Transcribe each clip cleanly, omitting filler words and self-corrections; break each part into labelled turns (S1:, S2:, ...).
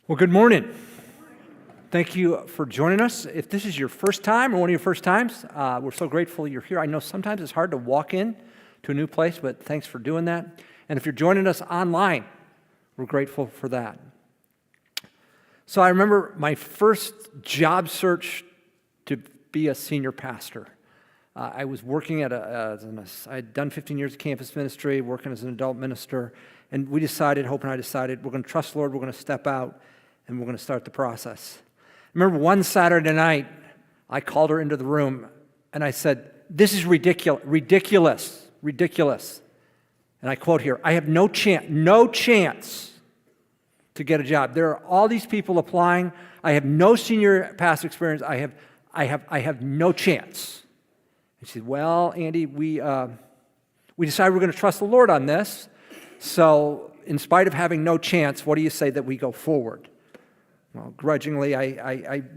S1: Well, good morning. Thank you for joining us. If this is your first time or one of your first times, we're so grateful you're here. I know sometimes it's hard to walk in to a new place, but thanks for doing that. And if you're joining us online, we're grateful for that. So I remember my first job search to be a senior pastor. I was working at I had done 15 years of campus ministry, working as an adult minister, and Hope and I decided, we're going to trust the Lord, we're going to step out, and we're going to start the process. I remember one Saturday night, I called her into the room, and I said, "This is ridiculous. And I quote here, "I have no chance to get a job. There are all these people applying. I have no senior pastor experience. I have no chance." And she said, "Well, Andy, we decided we're going to trust the Lord on this. So in spite of having no chance, what do you say that we go forward?" Well, grudgingly,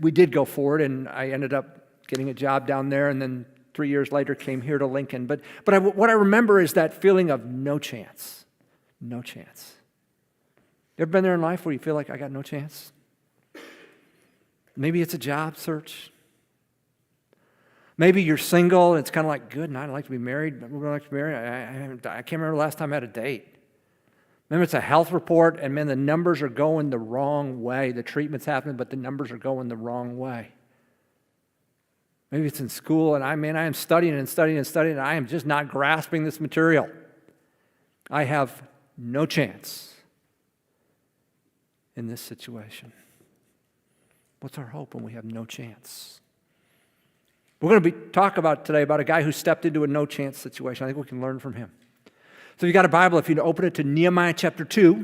S1: we did go forward, and I ended up getting a job down there, and then 3 years later came here to Lincoln. But what I remember is that feeling of no chance. No chance. You ever been there in life where you feel like I got no chance? Maybe it's a job search. Maybe you're single, and it's kind of like, good, and I'd like to be married. We're going to like to be married. I can't remember the last time I had a date. Maybe it's a health report, and man, the numbers are going the wrong way. The treatment's happening, but the numbers are going the wrong way. Maybe it's in school, and I am studying, and I am just not grasping this material. I have no chance in this situation. What's our hope when we have no chance? We're going to talk today about a guy who stepped into a no-chance situation. I think we can learn from him. So if you got a Bible, if you open it to Nehemiah chapter 2, we're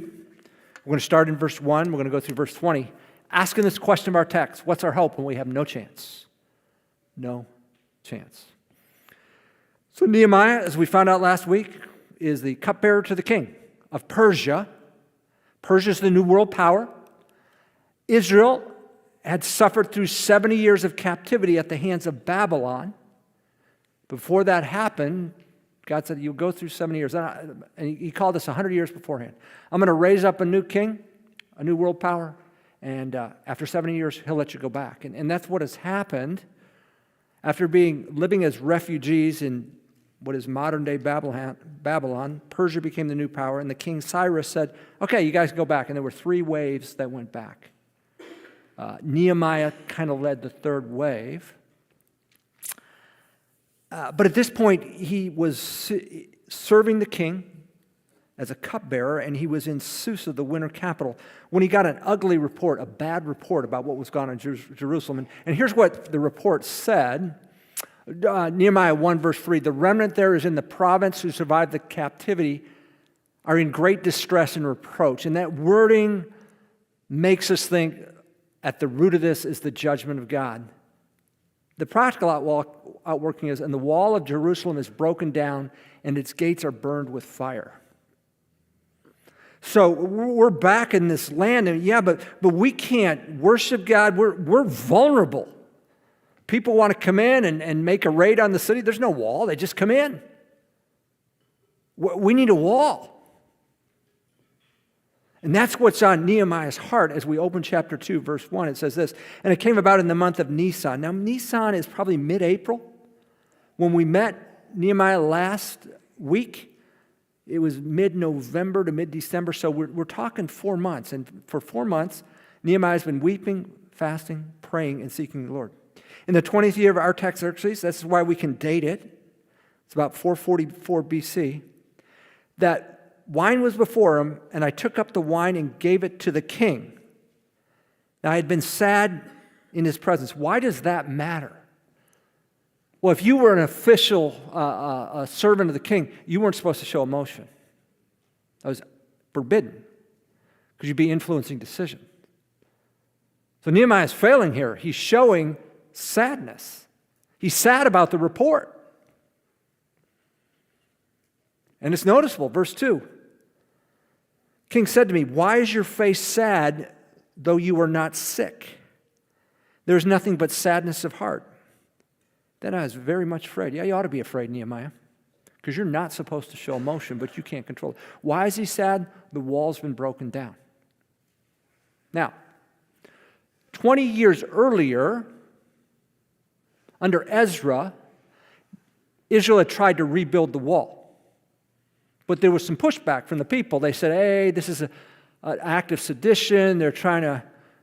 S1: going to start in verse 1. We're going to go through verse 20, asking this question of our text: what's our hope when we have no chance? No chance. So Nehemiah, as we found out last week, is the cupbearer to the king of Persia. Persia is the new world power. Israel had suffered through 70 years of captivity at the hands of Babylon. Before that happened, God said, you'll go through 70 years. And he called us 100 years beforehand. I'm going to raise up a new king, a new world power, and after 70 years, he'll let you go back. And that's what has happened. After living as refugees in what is modern-day Babylon, Persia became the new power, and the king Cyrus said, okay, you guys go back. And there were 3 waves that went back. Nehemiah kind of led the third wave. But at this point, he was serving the king as a cupbearer, and he was in Susa, the winter capital, when he got an ugly report, a bad report about what was going on in Jerusalem. And here's what the report said. Nehemiah 1, verse 3, "The remnant there is in the province who survived the captivity are in great distress and reproach." And that wording makes us think at the root of this is the judgment of God. The practical outworking is, and the wall of Jerusalem is broken down, and its gates are burned with fire. So we're back in this land, and but we can't worship God. We're vulnerable. People want to come in and make a raid on the city. There's no wall. They just come in. We need a wall. And that's what's on Nehemiah's heart as we open chapter 2, verse 1. It says this, "And it came about in the month of Nisan." Now, Nisan is probably mid-April. When we met Nehemiah last week, it was mid-November to mid-December, so we're talking 4 months. And for 4 months, Nehemiah's been weeping, fasting, praying, and seeking the Lord. In the 20th year of Artaxerxes, that's why we can date it. It's about 444 BC. That wine was before him, and I took up the wine and gave it to the king. Now, I had been sad in his presence. Why does that matter? Well, if you were an official, a servant of the king, you weren't supposed to show emotion. That was forbidden, because you'd be influencing decisions. So Nehemiah is failing here. He's showing sadness. He's sad about the report. And it's noticeable, verse 2. "King said to me, 'Why is your face sad, though you are not sick? There is nothing but sadness of heart.' Then I was very much afraid." Yeah, you ought to be afraid, Nehemiah, because you're not supposed to show emotion, but you can't control it. Why is he sad? The wall's been broken down. Now, 20 years earlier, under Ezra, Israel had tried to rebuild the wall. But there was some pushback from the people. They said, hey, this is an act of sedition. They're trying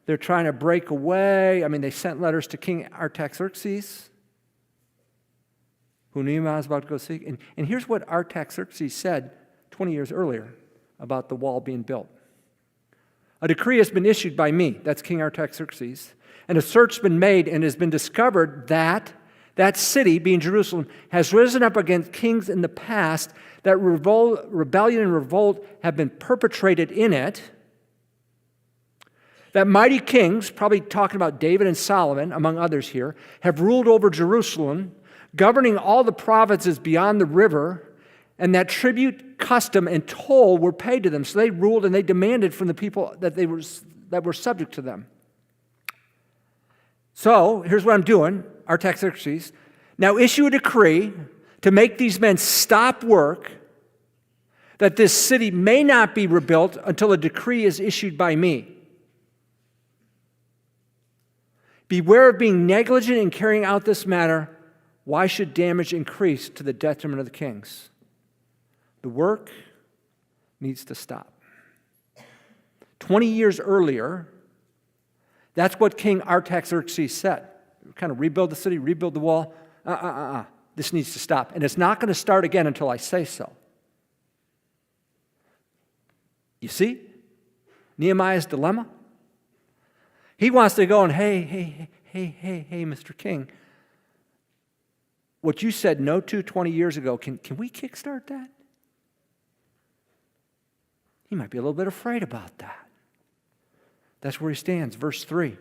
S1: to break away. I mean, they sent letters to King Artaxerxes, who Nehemiah was about to go seek. And here's what Artaxerxes said 20 years earlier about the wall being built. A decree has been issued by me, that's King Artaxerxes, and a search has been made, and it has been discovered that that city, being Jerusalem, has risen up against kings in the past, that rebellion and revolt have been perpetrated in it, that mighty kings, probably talking about David and Solomon, among others here, have ruled over Jerusalem, governing all the provinces beyond the river, and that tribute, custom, and toll were paid to them. So they ruled and they demanded from the people that were subject to them. So here's what I'm doing, Artaxerxes. Now issue a decree to make these men stop work, that this city may not be rebuilt until a decree is issued by me. Beware of being negligent in carrying out this matter. Why should damage increase to the detriment of the kings? The work needs to stop. 20 years earlier, that's what King Artaxerxes said. Kind of rebuild the city, rebuild the wall. This needs to stop. And it's not going to start again until I say so. You see Nehemiah's dilemma? He wants to go and, hey, Mr. King, what you said no to 20 years ago, can we kickstart that? He might be a little bit afraid about that. That's where he stands. Verse 3.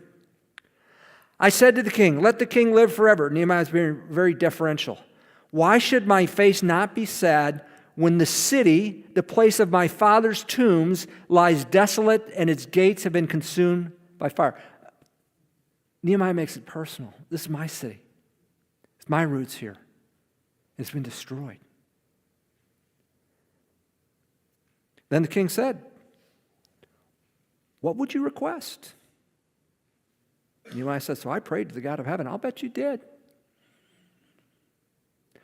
S1: I said to the king, let the king live forever. Nehemiah is being very deferential. Why should my face not be sad when the city, the place of my father's tombs, lies desolate and its gates have been consumed by fire? Nehemiah makes it personal. This is my city. It's my roots here. It's been destroyed. Then the king said, what would you request? Nehemiah says, so I prayed to the God of heaven. I'll bet you did.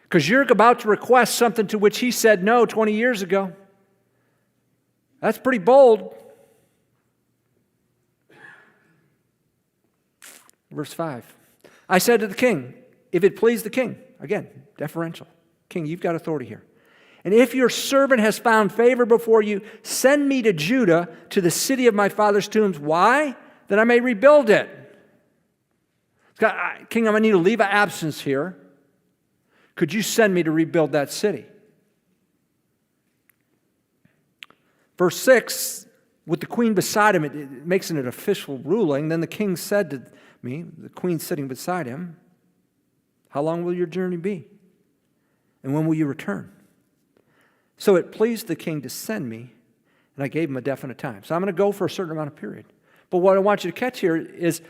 S1: Because you're about to request something to which he said no 20 years ago. That's pretty bold. Verse 5. I said to the king, if it please the king, again, deferential. King, you've got authority here. And if your servant has found favor before you, send me to Judah, to the city of my father's tombs. Why? That I may rebuild it. King, I'm going to need a leave of absence here. Could you send me to rebuild that city? Verse 6, with the queen beside him, it makes it an official ruling. Then the king said to me, the queen sitting beside him, how long will your journey be? And when will you return? So it pleased the king to send me, and I gave him a definite time. So I'm going to go for a certain amount of period. But what I want you to catch here is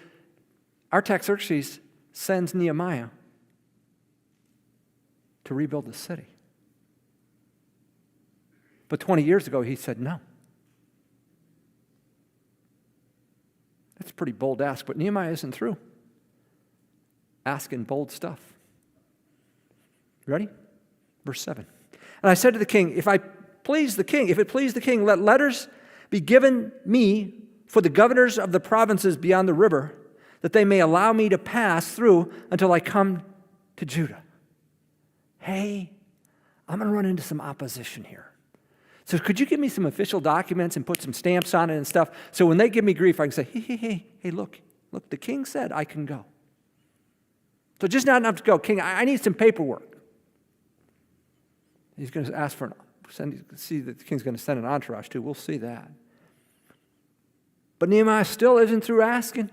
S1: Artaxerxes sends Nehemiah to rebuild the city. But 20 years ago, he said no. That's a pretty bold ask, but Nehemiah isn't through asking bold stuff. Ready? Verse 7. And I said to the king, if it please the king, let letters be given me for the governors of the provinces beyond the river, that they may allow me to pass through until I come to Judah. Hey, I'm going to run into some opposition here. So could you give me some official documents and put some stamps on it and stuff, so when they give me grief, I can say, hey, look, the king said I can go. So just not enough to go. King, I need some paperwork. He's going to ask for see that the king's going to send an entourage too. We'll see that. But Nehemiah still isn't through asking.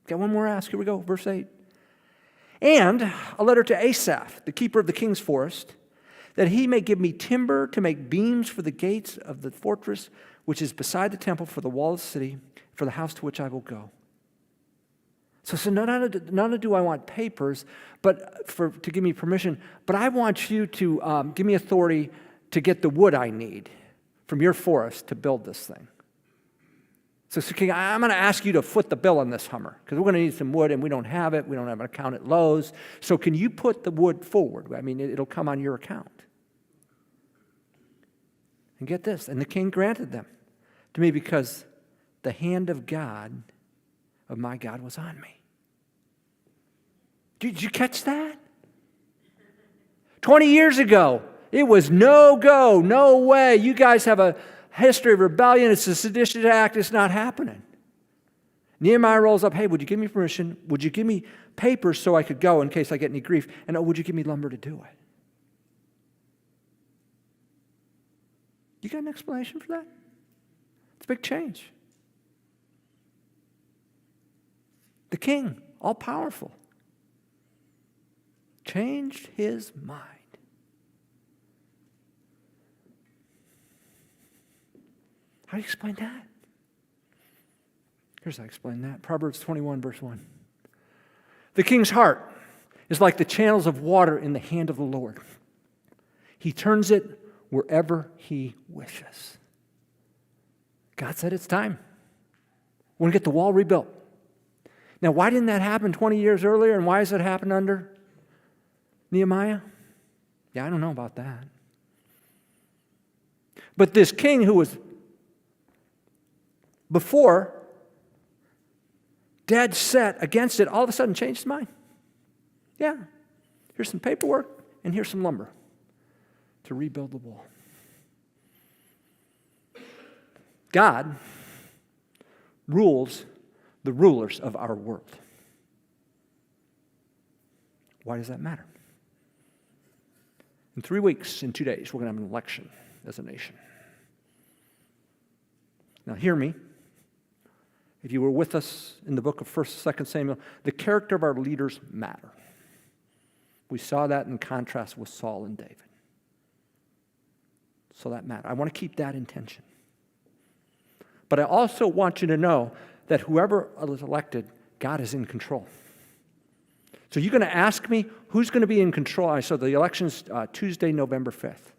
S1: Got one more ask. Here we go. Verse 8. And a letter to Asaph, the keeper of the king's forest, that he may give me timber to make beams for the gates of the fortress, which is beside the temple, for the wall of the city, for the house to which I will go. So not only do I want papers, but to give me permission, but I want you to give me authority to get the wood I need from your forest to build this thing. So King, I'm going to ask you to foot the bill on this Hummer because we're going to need some wood and we don't have it. We don't have an account at Lowe's. So can you put the wood forward? I mean, it'll come on your account. And get this, and the king granted them to me because the hand of God, of my God, was on me. Did you catch that? 20 years ago, it was no go, no way. You guys have a history of rebellion. It's a sedition act. It's not happening. Nehemiah rolls up, hey, would you give me permission? Would you give me papers so I could go in case I get any grief? And oh, would you give me lumber to do it? You got an explanation for that? It's a big change. The king, all powerful, changed his mind. How do you explain that? Here's how I explain that. Proverbs 21, verse 1. The king's heart is like the channels of water in the hand of the Lord. He turns it wherever he wishes. God said it's time. We're going to get the wall rebuilt. Now, why didn't that happen 20 years earlier, and why has it happened under Nehemiah? Yeah, I don't know about that. But this king who was before dead set against it, all of a sudden changed his mind. Yeah, here's some paperwork, and here's some lumber to rebuild the wall. God rules the rulers of our world. Why does that matter? In 3 weeks, in 2 days, we're going to have an election as a nation. Now, hear me. If you were with us in the book of 1st, 2nd Samuel, the character of our leaders matter. We saw that in contrast with Saul and David. So that matters. I want to keep that in tension. But I also want you to know that whoever is elected, God is in control. So you're going to ask me, who's going to be in control? So the election's Tuesday, November 5th.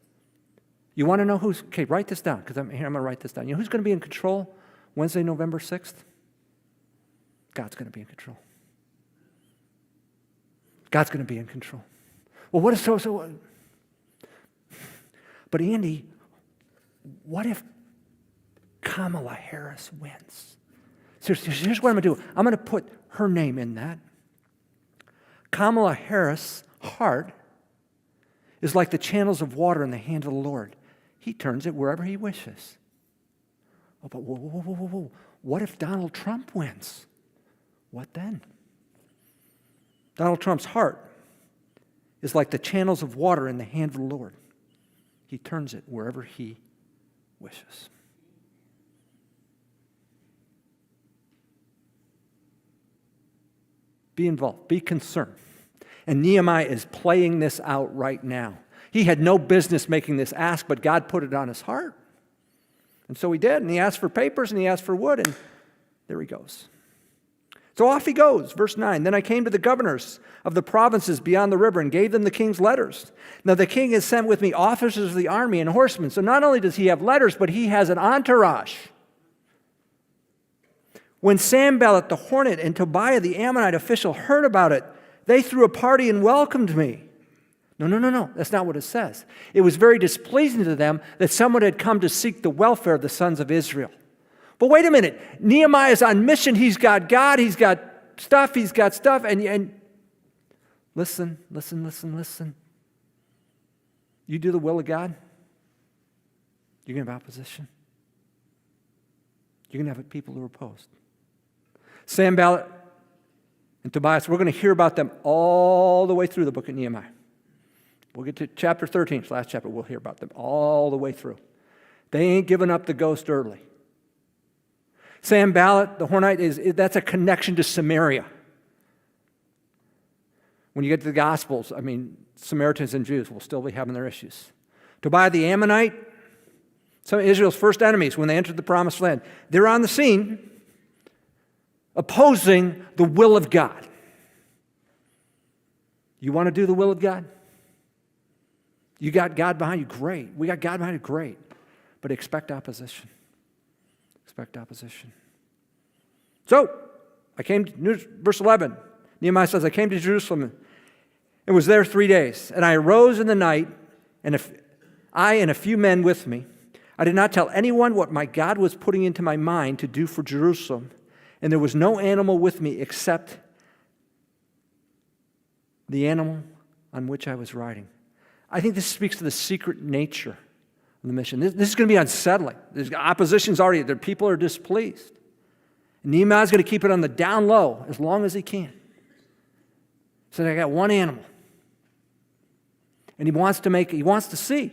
S1: You want to know who's, okay, write this down, because I'm going to write this down. You know who's going to be in control Wednesday, November 6th? God's going to be in control. God's going to be in control. Well, what if so? But Andy, what if Kamala Harris wins? So here's what I'm going to do. I'm going to put her name in that. Kamala Harris' heart is like the channels of water in the hand of the Lord. He turns it wherever he wishes. Oh, but whoa. What if Donald Trump wins? What then? Donald Trump's heart is like the channels of water in the hand of the Lord. He turns it wherever he wishes. Be involved. Be concerned. And Nehemiah is playing this out right now. He had no business making this ask, but God put it on his heart. And so he did. And he asked for papers and he asked for wood, and there he goes. So off he goes. Verse 9. Then I came to the governors of the provinces beyond the river and gave them the king's letters. Now the king has sent with me officers of the army and horsemen. So not only does he have letters, but he has an entourage. When Sanballat the Hornet and Tobiah the Ammonite official heard about it, they threw a party and welcomed me. No. That's not what it says. It was very displeasing to them that someone had come to seek the welfare of the sons of Israel. But wait a minute. Nehemiah's on mission. He's got God. He's got stuff. And listen. You do the will of God, you're going to have opposition. You're going to have people who are opposed. Sanballat and Tobias, we're going to hear about them all the way through the book of Nehemiah. We'll get to chapter 13, it's the last chapter. We'll hear about them all the way through. They ain't giving up the ghost early. Sanballat, the Hornite, that's a connection to Samaria. When you get to the Gospels, Samaritans and Jews will still be having their issues. Tobiah the Ammonite, some of Israel's first enemies when they entered the Promised Land, they're on the scene opposing the will of God. You want to do the will of God? You got God behind you? Great. We got God behind you? Great. But expect opposition. Expect opposition. So, I came to, verse 11, Nehemiah says, I came to Jerusalem and was there 3 days. And I arose in the night, and I and a few men with me. I did not tell anyone what my God was putting into my mind to do for Jerusalem. And there was no animal with me except the animal on which I was riding. I think this speaks to the secret nature of the mission. This is going to be unsettling. There's opposition's already there. People are displeased. And Nehemiah's going to keep it on the down low as long as he can. So I got one animal. And he wants to see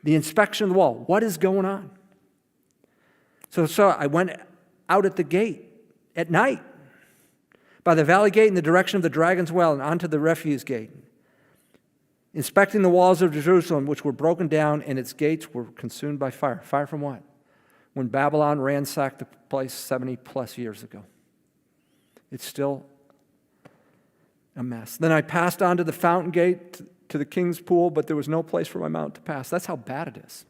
S1: the inspection of the wall. What is going on? So I went out at the gate at night, by the valley gate in the direction of the dragon's well and onto the refuse gate, inspecting the walls of Jerusalem, which were broken down and its gates were consumed by fire. Fire from what? When Babylon ransacked the place 70 plus years ago. It's still a mess. Then I passed on to the fountain gate, to the king's pool, but there was no place for my mount to pass. That's how bad it is.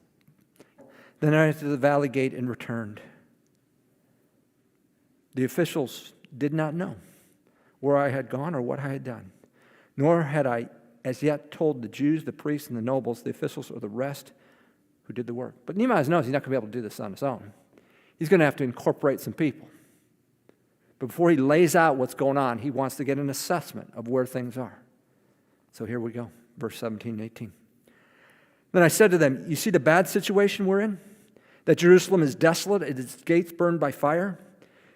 S1: Then I entered the valley gate and returned. The officials did not know where I had gone or what I had done, nor had I as yet told the Jews, the priests, and the nobles, the officials, or the rest who did the work. But Nehemiah knows he's not going to be able to do this on his own. He's going to have to incorporate some people. But before he lays out what's going on, he wants to get an assessment of where things are. So here we go, verse 17 and 18. Then I said to them, you see the bad situation we're in? That Jerusalem is desolate and its gates burned by fire?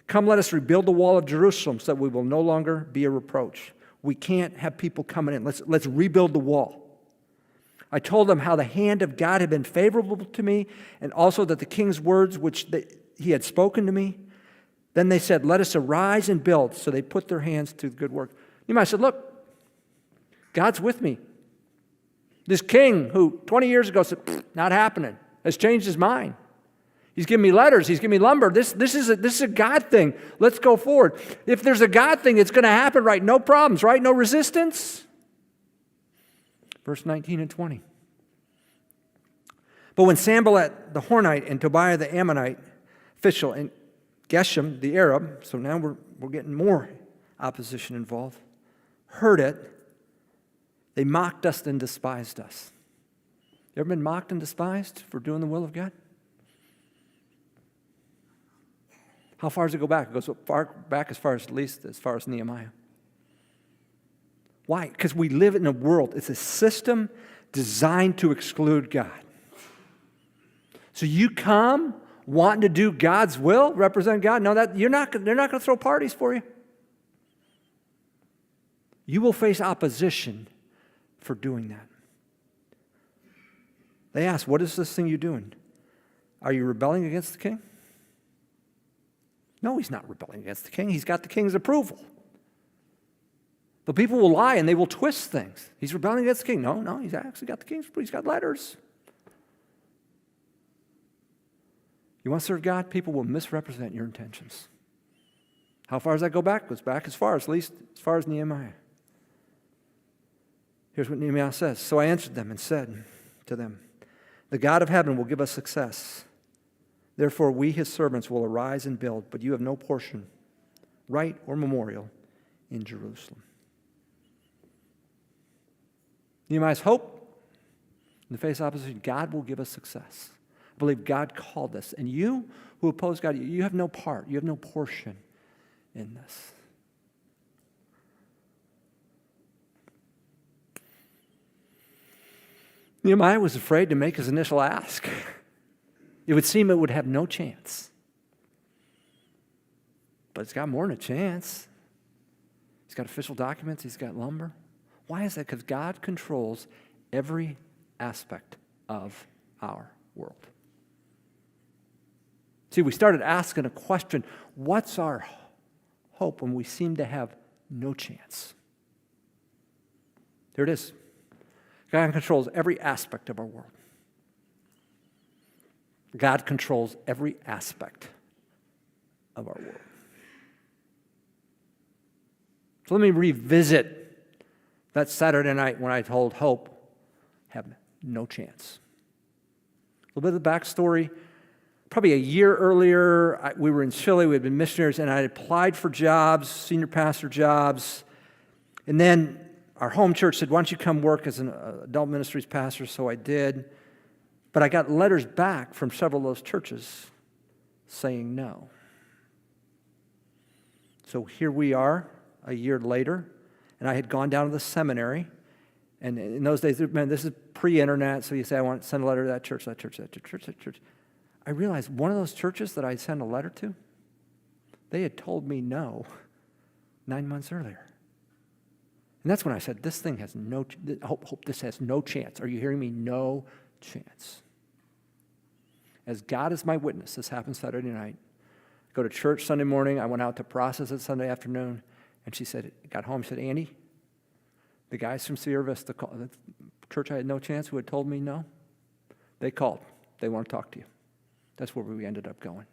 S1: Come, let us rebuild the wall of Jerusalem so that we will no longer be a reproach. We can't have people coming in. Let's rebuild the wall. I told them how the hand of God had been favorable to me, and also that the king's words which he had spoken to me. Then they said, let us arise and build. So they put their hands to good work. Nehemiah said, look, God's with me. This king who 20 years ago said, not happening, has changed his mind. He's giving me letters. He's giving me lumber. This is a God thing. Let's go forward. If there's a God thing, it's going to happen, right? No problems, right? No resistance. Verse 19 and 20. But when Sanballat the Hornite and Tobiah the Ammonite official and Geshem the Arab, so now we're getting more opposition involved, heard it, they mocked us and despised us. You ever been mocked and despised for doing the will of God? How far does it go back? It goes far back as far as Nehemiah. Why? Because we live in a world, it's a system designed to exclude God. So you come wanting to do God's will, represent God. No, they're not going to throw parties for you. You will face opposition for doing that. They ask, what is this thing you're doing? Are you rebelling against the king? No, he's not rebelling against the king. He's got the king's approval. But people will lie and they will twist things. He's rebelling against the king. No, he's actually got the king's approval. He's got letters. You want to serve God? People will misrepresent your intentions. How far does that go back? It goes back at least as far as Nehemiah. Here's what Nehemiah says. So I answered them and said to them, the God of heaven will give us success. Therefore, we, his servants, will arise and build, but you have no portion, right or memorial, in Jerusalem. Nehemiah's hope in the face of opposition, God will give us success. I believe God called us. And you who oppose God, you have no part, you have no portion in this. Nehemiah was afraid to make his initial ask. It would seem it would have no chance. But it's got more than a chance. He's got official documents. He's got lumber. Why is that? Because God controls every aspect of our world. See, we started asking a question, what's our hope when we seem to have no chance? There it is. God controls every aspect of our world. God controls every aspect of our world. So let me revisit that Saturday night when I told Hope, have no chance. A little bit of the backstory. probably a year earlier, we were in Chile. We had been missionaries, and I had applied for jobs, senior pastor jobs. And then our home church said, why don't you come work as an adult ministries pastor? So I did. But I got letters back from several of those churches saying no. So here we are a year later, and I had gone down to the seminary. And in those days, man, this is pre-internet, so you say, I want to send a letter to that church, that church, that church, that church. I realized one of those churches that I sent a letter to, they had told me no 9 months earlier. And that's when I said, this thing has hope this has no chance. Are you hearing me? No chance. As God is my witness, this happened Saturday night. I go to church Sunday morning. I went out to process it Sunday afternoon. And she said, got home, she said, Andy, the guys from Sierra Vista, the church I had no chance, who had told me no, they called. They want to talk to you. That's where we ended up going.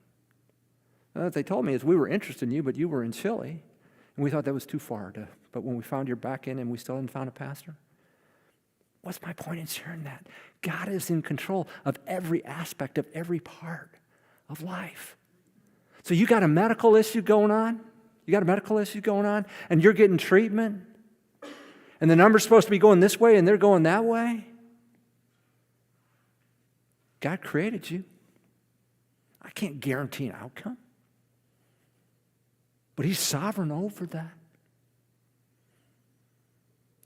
S1: And what they told me is, we were interested in you, but you were in Chile. And we thought that was too far. But when we found you're back in and we still hadn't found a pastor. What's my point in sharing that? God is in control of every aspect of every part of life. So you got a medical issue going on? You got a medical issue going on? And you're getting treatment? And the number's supposed to be going this way and they're going that way? God created you. I can't guarantee an outcome. But He's sovereign over that.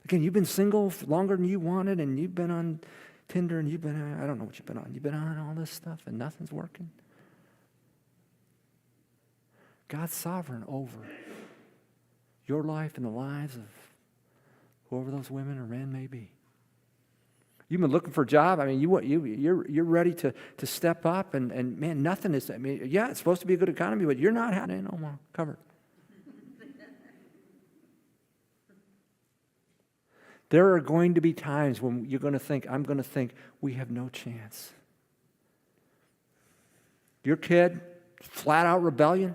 S1: Again, you've been single longer than you wanted, and you've been on Tinder, and you've been, I don't know what you've been on. You've been on all this stuff, and nothing's working. God's sovereign over your life and the lives of whoever those women or men may be. You've been looking for a job. I mean, you're ready to step up, and man, nothing is. I mean, yeah, it's supposed to be a good economy, but you're not having it no more covered. There are going to be times when you're going to think, I'm going to think, we have no chance. Your kid, flat out rebellion.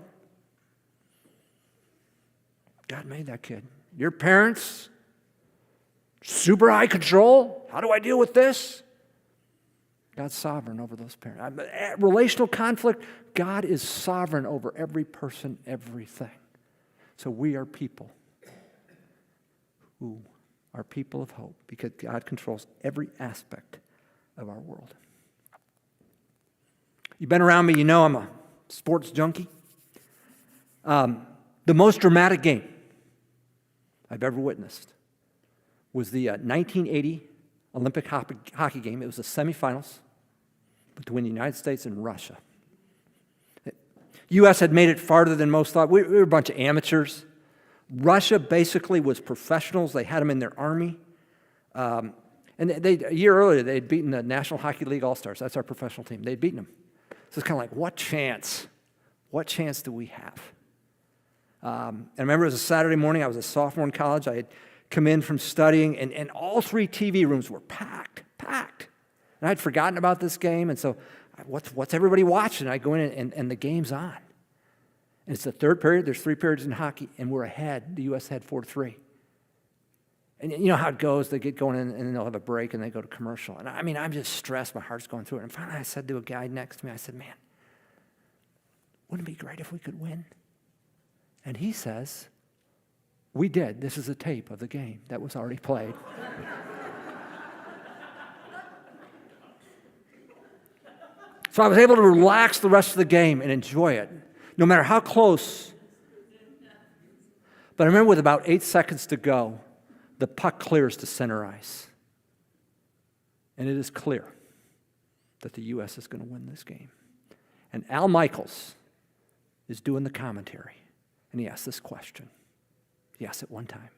S1: God made that kid. Your parents, super high control. How do I deal with this? God's sovereign over those parents. Relational conflict, God is sovereign over every person, everything. So we are people who are people of hope because God controls every aspect of our world. You've been around me, you know I'm a sports junkie. The most dramatic game I've ever witnessed was the 1980 Olympic hockey game. It was the semifinals between the United States and Russia. The U.S. had made it farther than most thought. We were a bunch of amateurs. Russia basically was professionals. They had them in their army. And a year earlier, they had beaten the National Hockey League All-Stars. That's our professional team. They'd beaten them. So it's kind of like, what chance? What chance do we have? And I remember it was a Saturday morning. I was a sophomore in college. I had come in from studying, and all 3 TV rooms were packed. And I'd forgotten about this game, and so what's everybody watching? I go in, and the game's on. And it's the third period. There's 3 periods in hockey, and we're ahead. The U.S. had 4-3. And you know how it goes. They get going, and then they'll have a break, and they go to commercial. And I mean, I'm just stressed. My heart's going through it. And finally, I said to a guy next to me, I said, man, wouldn't it be great if we could win? And he says, we did. This is a tape of the game that was already played. So I was able to relax the rest of the game and enjoy it, no matter how close. But I remember with about 8 seconds to go, the puck clears to center ice. And it is clear that the U.S. is going to win this game. And Al Michaels is doing the commentary. And he asked this question. He asked it one time.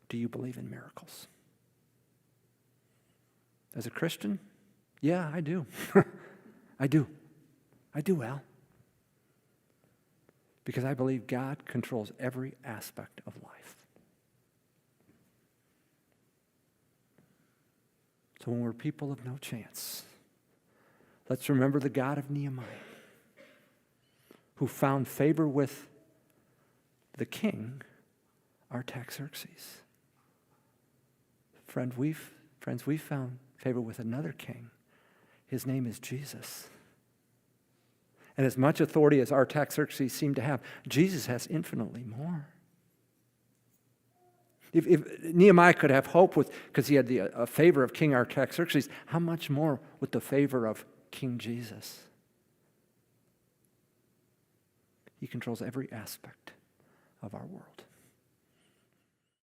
S1: Do you believe in miracles? As a Christian, yeah, I do. I do, Al. Because I believe God controls every aspect of life. So when we're people of no chance, let's remember the God of Nehemiah, who found favor with the king, Artaxerxes. Friends, we've found favor with another king. His name is Jesus. And as much authority as Artaxerxes seemed to have, Jesus has infinitely more. If Nehemiah could have hope because he had the favor of King Artaxerxes, how much more with the favor of King Jesus? He controls every aspect of our world.